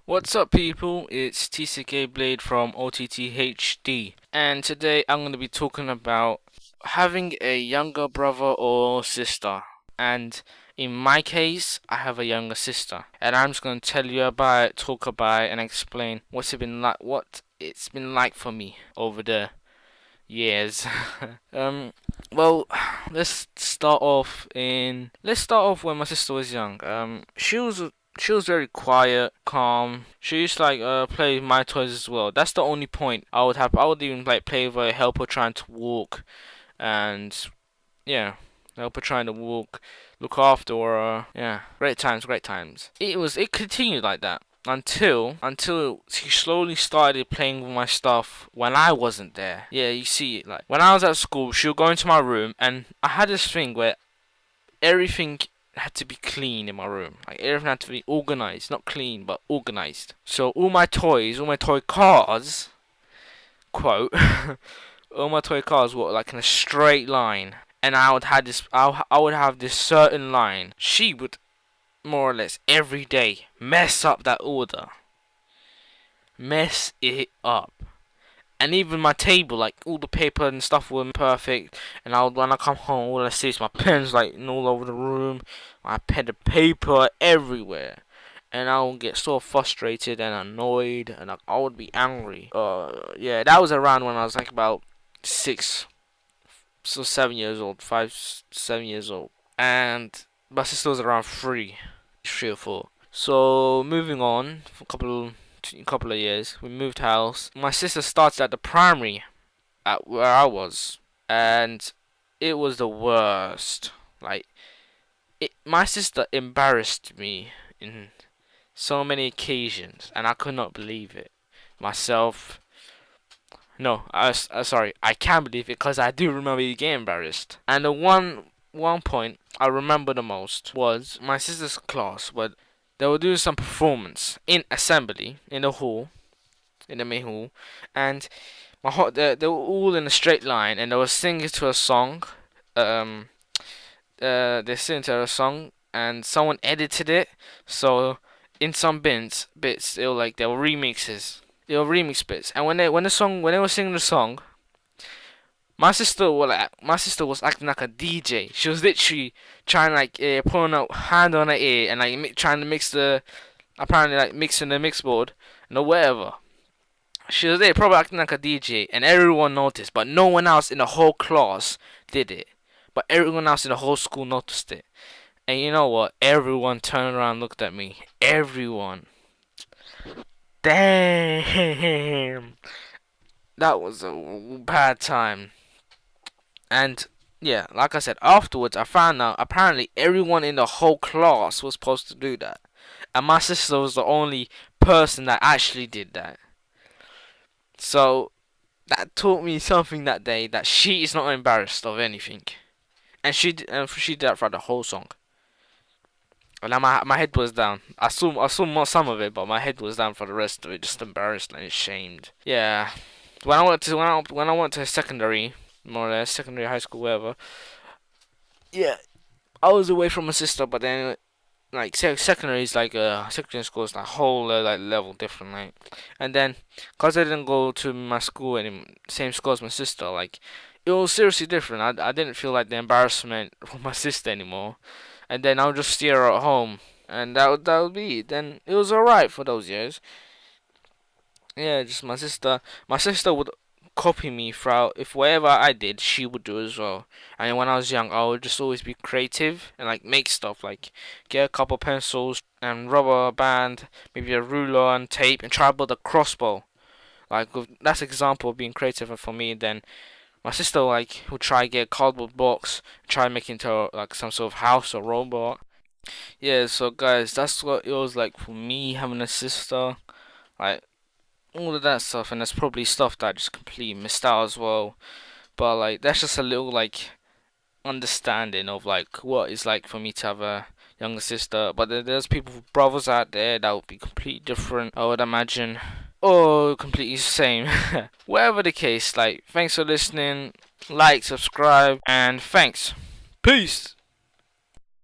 What's up, people? It's TCKblade from OTTHD, and today I'm going to be talking about having a younger brother or sister. And in my case, I have a younger sister, and I'm just going to tell you about it, talk about it, and explain what it's been like for me over the years. um, well, let's start off when my sister was young. She was very quiet, calm. She used to play with my toys as well. That's the only point I would have. I would even like play with her, help her trying to walk, and yeah, help her trying to walk, look after her. Yeah, great times, great times. It continued like that until she slowly started playing with my stuff when I wasn't there. Yeah, you see, like when I was at school, she would go into my room, and I had this thing where everything had to be clean in my room. Like everything had to be organized, not clean, but organized. So all my toys, all my toy cars, quote, all my toy cars were like in a straight line, and I would have this certain line. She would more or less every day mess up that order, mess it up. And even my table, like all the paper and stuff weren't perfect. And when I come home, all I see is my pens like all over the room, my pen and paper everywhere. And I would get so frustrated and annoyed, and I would be angry. Yeah, that was around when I was like about 7 years old, 7 years old, and my sister was around 3 or 4. So moving on for a couple of years, we moved house. My sister started at the primary at where I was, and it was the worst. My sister embarrassed me in so many occasions, and I could not believe it myself. No, sorry, I can believe it because I do remember getting embarrassed. And the one point I remember the most was my sister's class where they were doing some performance in assembly in the hall, in the main hall, and they were all in a straight line, and they were singing to a song. Um, they sing to a song, and someone edited it. So in some bits, they were remixes. They were remix bits, and when they were singing the song, my sister was acting like a DJ. She was literally trying putting a hand on her ear and trying to mixing the mix board and whatever. She was there probably acting like a DJ, and everyone noticed, but no one else in the whole class did it. But everyone else in the whole school noticed it. And you know what? Everyone turned around and looked at me. Everyone. Damn. That was a bad time. And yeah, like I said, afterwards I found out apparently everyone in the whole class was supposed to do that. And my sister was the only person that actually did that. So that taught me something that day, that she is not embarrassed of anything. And she did that for the whole song. And my head was down. I saw some of it, but my head was down for the rest of it, just embarrassed and ashamed. Yeah. When I went to secondary, more or less secondary, high school, whatever. Yeah, I was away from my sister, but then secondary is secondary school is like whole level different, like. And then cause I didn't go to my school same school as my sister, like it was seriously different. I didn't feel like the embarrassment for my sister anymore. And then I would just see her at home, and that would be it. Then it was alright for those years. Yeah, just my sister. My sister would copy me throughout. If whatever I did, she would do as well. And when I was young, I would just always be creative and make stuff. Like get a couple pencils and rubber band, maybe a ruler and tape, and try to build a crossbow. That's an example of being creative for me. Then my sister would try to get a cardboard box, try to make it into some sort of house or robot. Yeah, so guys, that's what it was like for me having a sister. Like all of that stuff, and there's probably stuff that I just completely missed out as well. But that's just a little understanding of what it's like for me to have a younger sister. But there's people, brothers out there that would be completely different, I would imagine. Or completely same. Whatever the case, thanks for listening. Like, subscribe, and thanks. Peace.